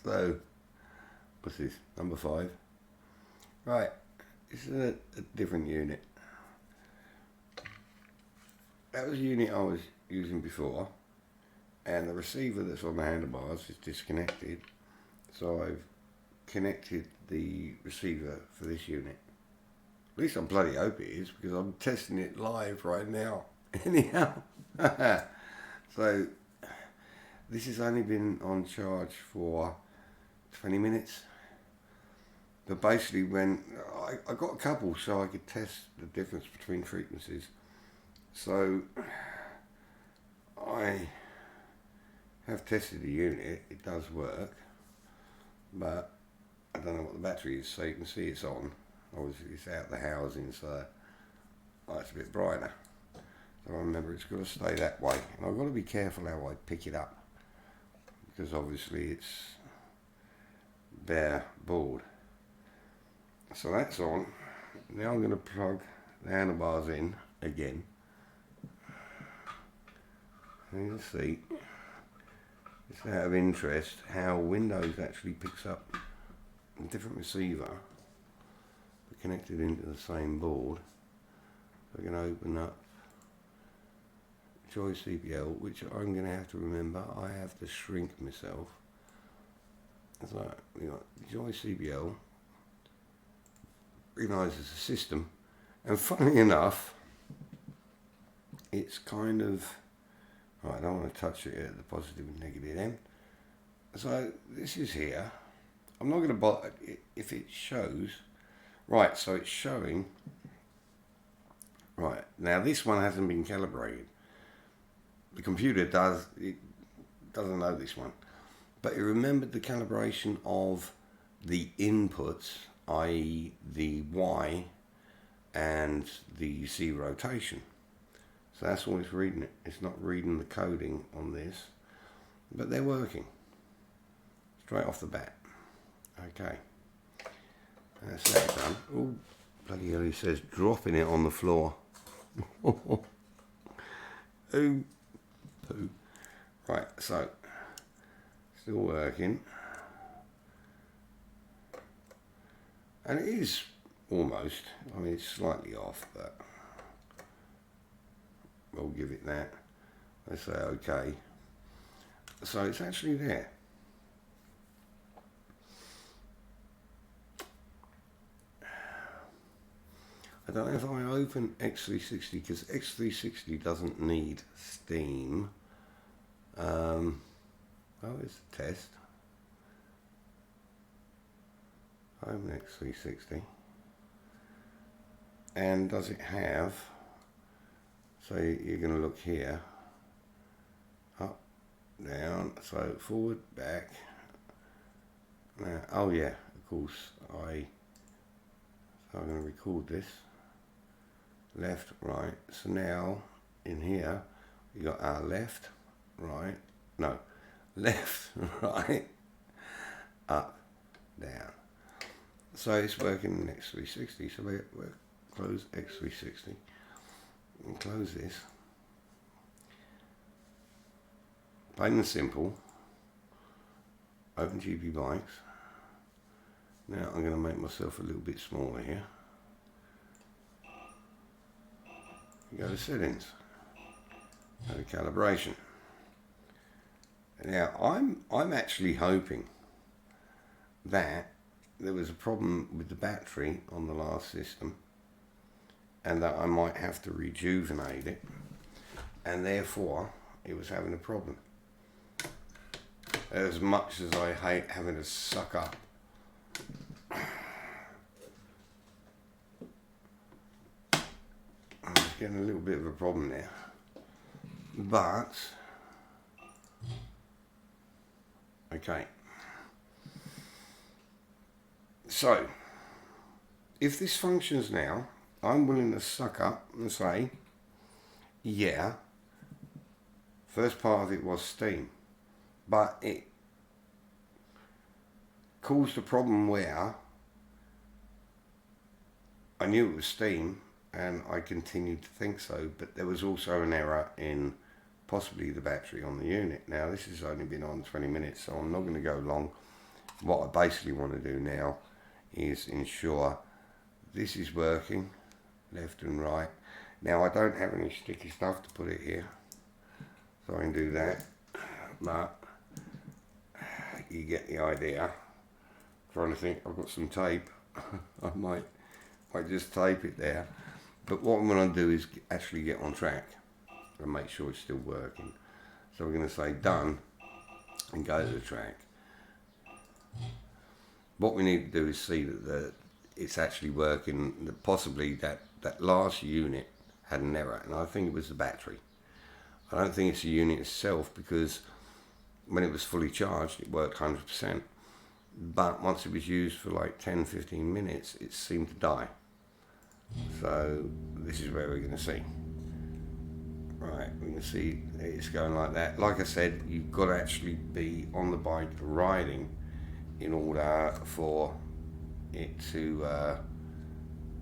So, what's this? Number 5. Right, this is a different unit. That was a unit I was using before, and the receiver that's on the handlebars is disconnected. So I've connected the receiver for this unit. At least I bloody hope it is, because I'm testing it live right now. Anyhow, so this has only been on charge for 20 minutes. But basically, when I got a couple so I could test the difference between frequencies. So I have tested the unit, it does work, but I don't know what the battery is, so you can see it's on. Obviously it's out the housing, so it's a bit brighter. So I remember it's got to stay that way, and I've got to be careful how I pick it up, because obviously it's bare board. So that's on. Now I'm going to plug the handlebars in again. And you'll see, it's out of interest how Windows actually picks up a different receiver but connected into the same board. So I'm going to open up IASystems, which I'm going to have to remember I have to shrink myself. So we got IASystems, recognises the system, and funnily enough, it's kind of, I don't want to touch it at the positive and negative end. So this is here. I'm not going to bother if it shows. Right, so it's showing. Right, now this one hasn't been calibrated. The computer doesn't know this one. But it remembered the calibration of the inputs, i.e. the Y and the Z rotation. So that's all it's reading. It's not reading the coding on this, but they're working straight off the bat. Okay, that's that done. Oh, bloody hell! He says dropping it on the floor. Ooh. Right, so still working, and it is almost. I mean, it's slightly off, but we'll give it that. I say okay. So it's actually there. I don't know if I open X360, because X360 doesn't need Steam. Oh, it's a test. Open X360. And does it have, so you're going to look here, up, down, so forward, back. Now, oh yeah, of course, so I'm going to record this. Left, right. So now, in here, you got our left, right, no, left, right, up, down. So it's working in X360. So we'll close X360 and close this. Plain and simple. Open GB Bikes. Now I'm going to make myself a little bit smaller here. Go to settings. Go to calibration. Now I'm actually hoping that there was a problem with the battery on the last system, and that I might have to rejuvenate it, and therefore it was having a problem. As much as I hate having to suck up I'm just getting a little bit of a problem there. But okay. So if this functions now, I'm willing to suck up and say, yeah, first part of it was Steam, but it caused a problem where I knew it was Steam and I continued to think so, but there was also an error in possibly the battery on the unit. Now this has only been on 20 minutes, so I'm not going to go long. What I basically want to do now is ensure this is working left and right. Now I don't have any sticky stuff to put it here, so I can do that, but you get the idea. Trying to think, I've got some tape. I might just tape it there, but what I'm going to do is actually get on track and make sure it's still working. So we're going to say done and go to the track. What we need to do is see that it's actually working, that possibly that last unit had an error, and I think it was the battery. I don't think it's the unit itself, because when it was fully charged it worked 100%, but once it was used for like 10-15 minutes it seemed to die. So this is where we're going to see. Right, we can see it's going like that. Like I said, you've got to actually be on the bike riding in order for it to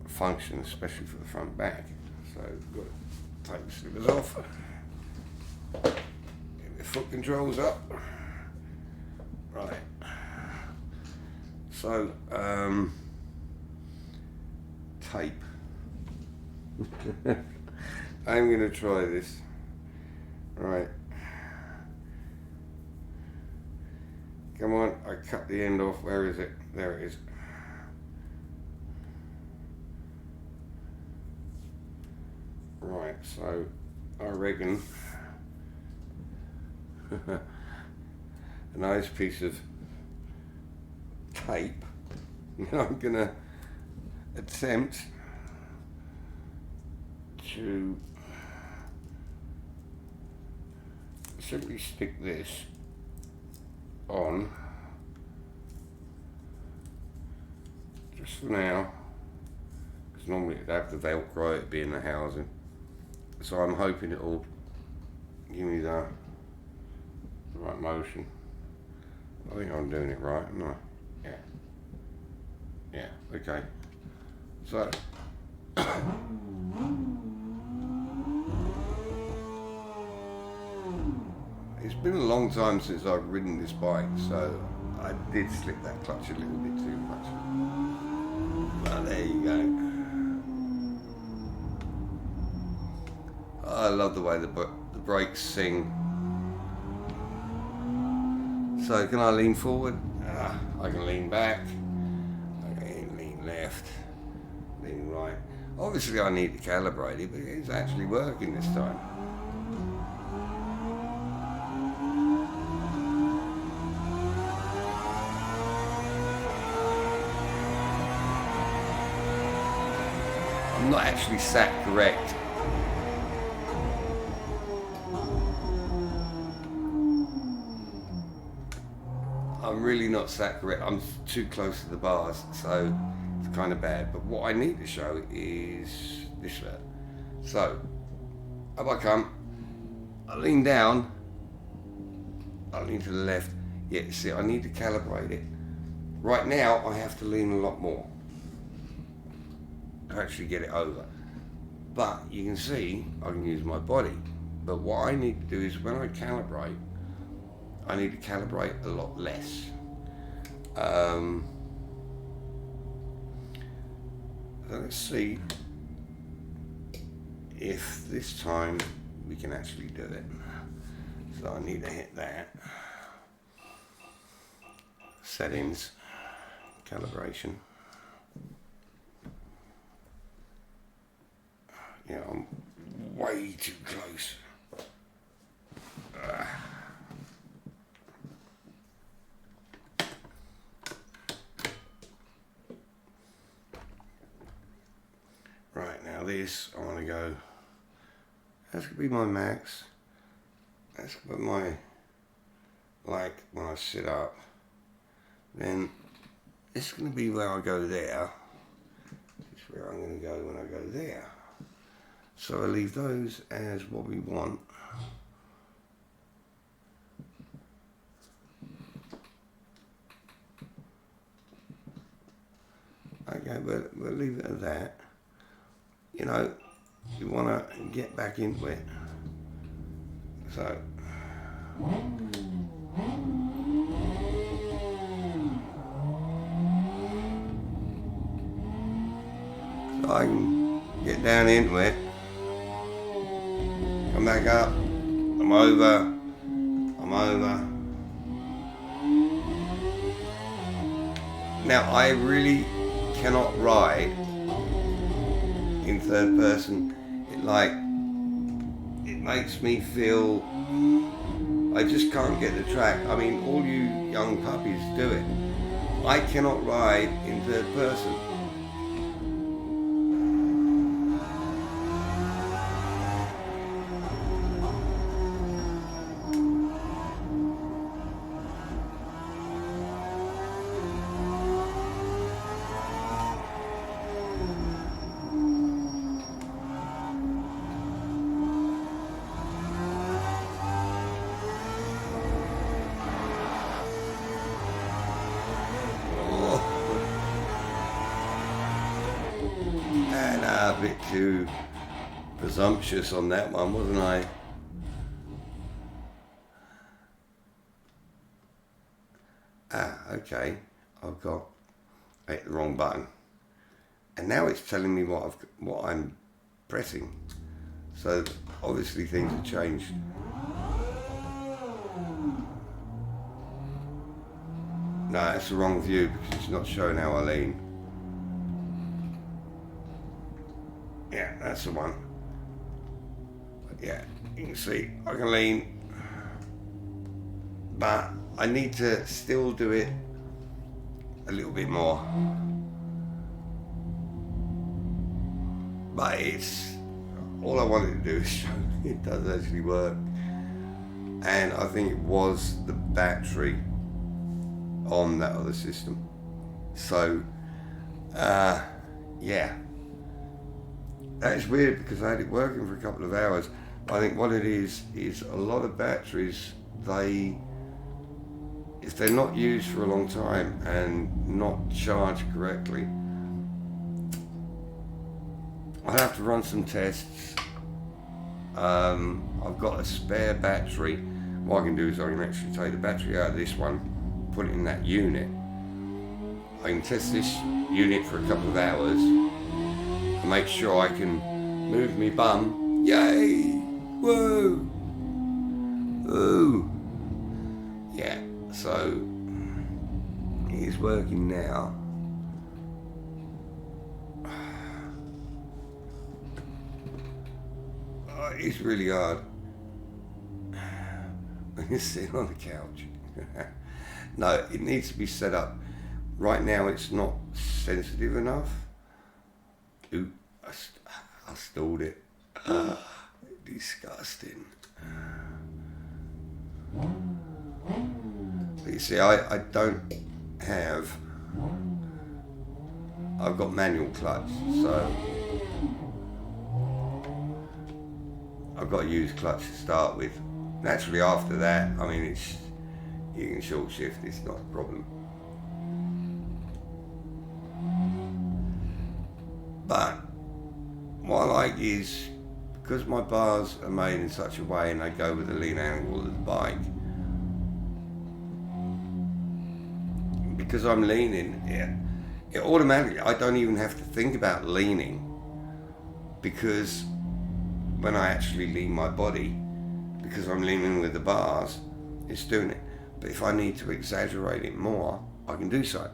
function, especially for the front back. So we've got to take the slippers off, get the foot controls up. Right, so tape. I'm going to try this. Right, come on, I cut the end off. Where is it? There it is. Right, so I reckon a nice piece of tape, and I'm going to attempt to simply stick this on just for now, because normally it'd have the Velcro, it'd be in the housing. So I'm hoping it'll give me the right motion. I think I'm doing it right, am I? Yeah, okay. So it's been a long time since I've ridden this bike, so I did slip that clutch a little bit too much. But there you go. I love the way the brakes sing. So can I lean forward? I can lean back. I can lean left, lean right. Obviously I need to calibrate it, but it's actually working this time. I'm not actually sat correct. I'm really not sat correct. I'm too close to the bars, so it's kind of bad. But what I need to show is this bit. So, up I come. I lean down. I lean to the left. Yeah, see, I need to calibrate it. Right now, I have to lean a lot more to actually get it over. But you can see I can use my body. But what I need to do is when I calibrate, I need to calibrate a lot less. Let's see if this time we can actually do it. So I need to hit that. Settings, calibration. Yeah, I'm way too close. Right, now this, I want to go, that's going to be my max. That's going to be my, like when I sit up. Then this is going to be where I go there. This is where I'm going to go when I go there. So I leave those as what we want. Okay, we'll leave it at that. You know, you want to get back into it. So I can get down into it, come back up, I'm over. Now I really cannot ride in third person. It makes me feel I just can't get the track. I mean, all you young puppies do it. I cannot ride in third person. And a bit too presumptuous on that one, wasn't I? Okay, I hit the wrong button, and now it's telling me what I'm pressing. So obviously things have changed. No, that's the wrong view because it's not showing how I lean. Yeah, that's the one. But yeah, you can see I can lean, but I need to still do it a little bit more. But it's all I wanted to do is show it does actually work. And I think it was the battery on that other system. So yeah, that is weird because I had it working for a couple of hours. I think what it is a lot of batteries, if they're not used for a long time and not charged correctly, I'll have to run some tests. I've got a spare battery. What I can do is I can actually take the battery out of this one, put it in that unit. I can test this unit for a couple of hours and make sure I can move me bum. Yay! Whoa! Woo! Yeah, so it is working now. Oh, it's really hard when you're sitting on the couch. No, it needs to be set up. Right now it's not sensitive enough. Ooh, I stalled it. Disgusting. But you see, I don't have, I've got manual clutch, so I've got to use clutch to start with. Naturally after that, I mean, you can short shift, it's not a problem. But what I like is, because my bars are made in such a way and they go with the lean angle of the bike, because I'm leaning, it automatically, I don't even have to think about leaning, because when I actually lean my body, because I'm leaning with the bars, it's doing it. But if I need to exaggerate it more, I can do so.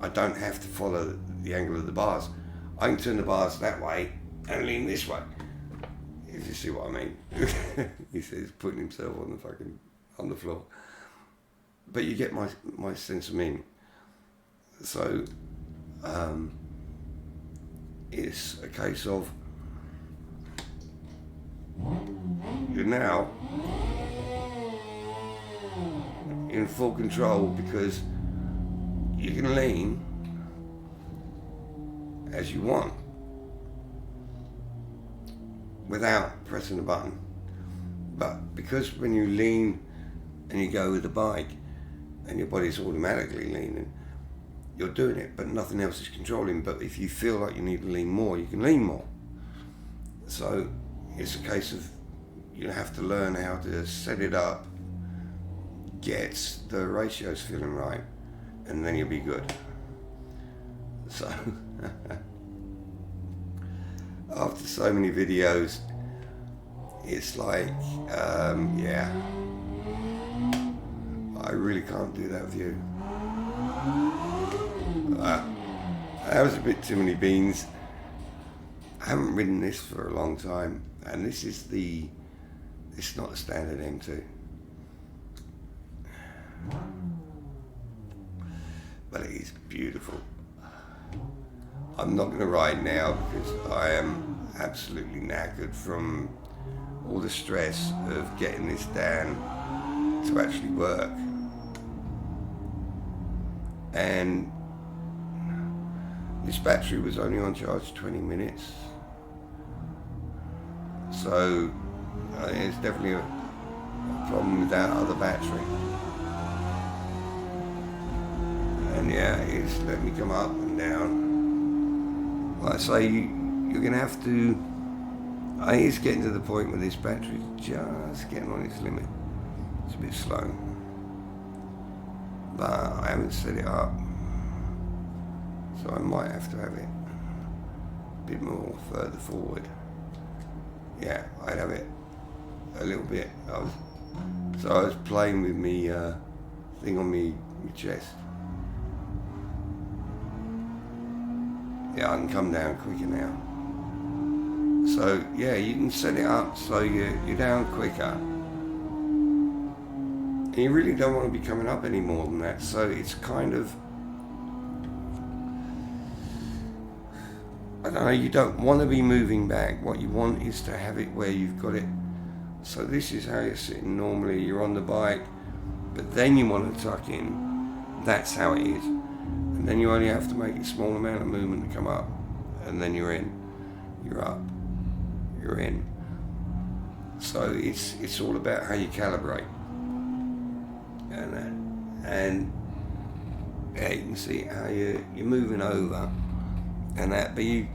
I don't have to follow the angle of the bars. I can turn the bars that way and lean this way, if you see what I mean. He says putting himself on the floor. But you get my sense of meaning. So it's a case of you're now in full control, because you can lean as you want without pressing the button. But because when you lean and you go with the bike and your body's automatically leaning, you're doing it, but nothing else is controlling. But if you feel like you need to lean more, you can lean more. So it's a case of you have to learn how to set it up, get the ratios feeling right, and then you'll be good. So after so many videos, it's like, yeah, I really can't do that with you. That was a bit too many beans. I haven't ridden this for a long time, and this is it's not a standard M2. But it is beautiful. I'm not going to ride now because I am absolutely knackered from all the stress of getting this down to actually work. And this battery was only on charge 20 minutes. So it's definitely a problem with that other battery. And yeah, it's let me come up and down. Like I say, you're going to have to, I think it's getting to the point where this battery's just getting on its limit. It's a bit slow. But I haven't set it up, so I might have to have it a bit more further forward. Yeah, I'd have it a little bit. I was playing with me thing on me chest. Yeah, I can come down quicker now. So yeah, you can set it up so you're down quicker. And you really don't want to be coming up any more than that. So it's kind of, I don't know, you don't want to be moving back. What you want is to have it where you've got it. So this is how you're sitting normally. You're on the bike, but then you want to tuck in. That's how it is. And then you only have to make a small amount of movement to come up. And then you're in. You're up. You're in. So it's all about how you calibrate. And yeah, you can see how you're moving over and that, but you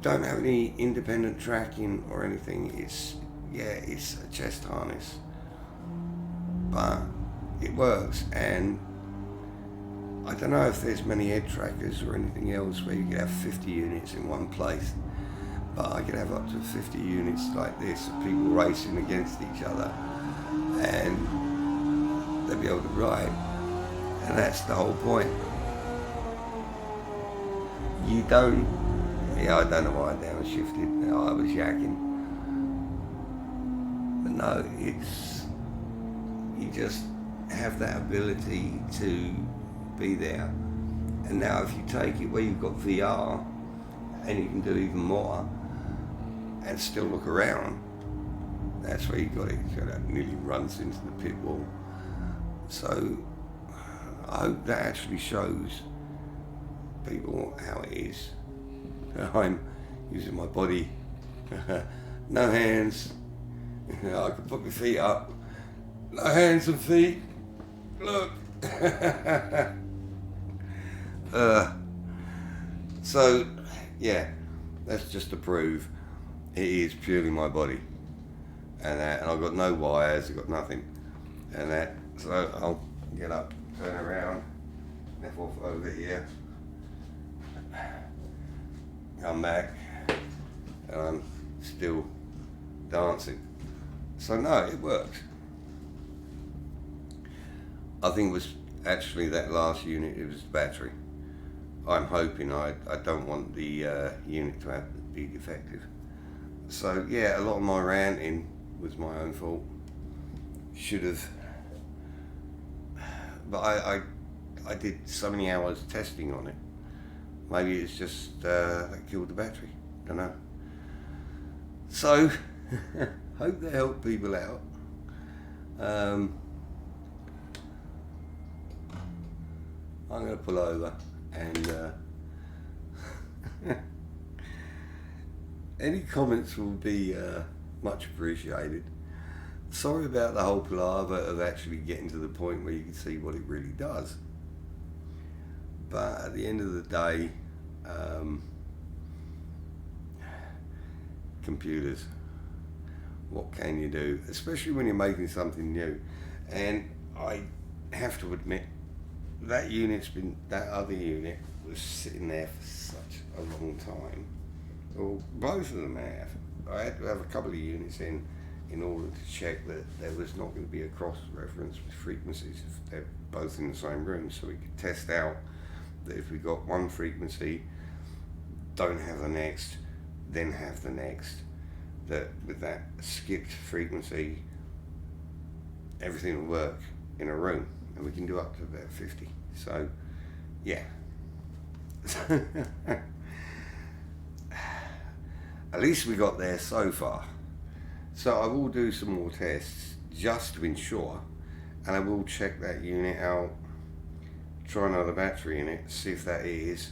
don't have any independent tracking or anything. It's a chest harness, but it works. And I don't know if there's many head trackers or anything else where you could have 50 units in one place, but I could have up to 50 units like this of people racing against each other, and they'll be able to ride. And that's the whole point. I don't know why I downshifted. No, I was yakking. But no, you just have that ability to be there. And now if you take it where you've got VR, and you can do even more, and still look around, that's where you got it. It nearly runs into the pit wall. So I hope that actually shows people how it is. I'm using my body, no hands. I can put my feet up, no hands and feet. Look. So yeah, that's just to prove it is purely my body, and I've got no wires, I've got nothing, and that. So I'll get up, turn around, nip off over here, come back, and I'm still dancing. So no, it works. I think it was actually that last unit, it was the battery. I'm hoping, I don't want the unit to be defective. So yeah, a lot of my ranting was my own fault. Should have, but I did so many hours testing on it. Maybe it's just that killed the battery, don't know. So hope they help people out. I'm going to pull over and any comments will be much appreciated. Sorry about the whole palaver of actually getting to the point where you can see what it really does. But at the end of the day, computers. what can you do, especially when you're making something new. And I have to admit, that other unit was sitting there for such a long time. Well, both of them have. I had to have a couple of units in order to check that there was not going to be a cross reference with frequencies if they're both in the same room, so we could test out that if we got one frequency, don't have the next, then have the next, that with that skipped frequency everything will work in a room, and we can do up to about 50. So yeah. At least we got there so far. So I will do some more tests just to ensure, and I will check that unit out, try another battery in it, see if that is,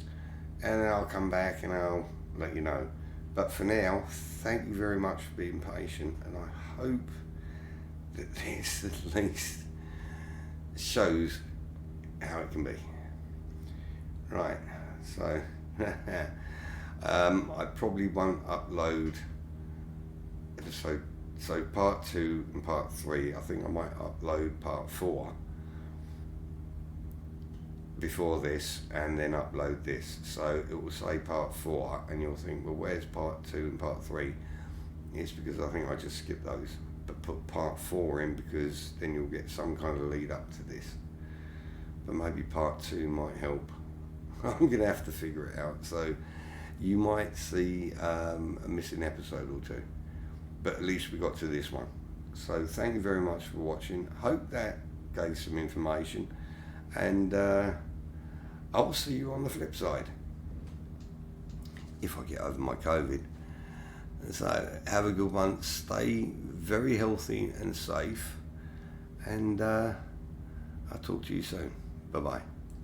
and then I'll come back and I'll let you know. But for now, thank you very much for being patient, and I hope that this at least shows how it can be. Right, so I probably won't upload so part 2 and part 3. I think I might upload part 4 before this and then upload this. So it will say part 4 and you'll think, well, where's part 2 and part 3? It's because I think I just skipped those, but put part 4 in because then you'll get some kind of lead up to this. But maybe part 2 might help. I'm gonna have to figure it out. So you might see a missing episode or 2, but at least we got to this one. So thank you very much for watching. Hope that gave some information, and I'll see you on the flip side if I get over my COVID. So have a good one, stay very healthy and safe, and I'll talk to you soon. Bye bye.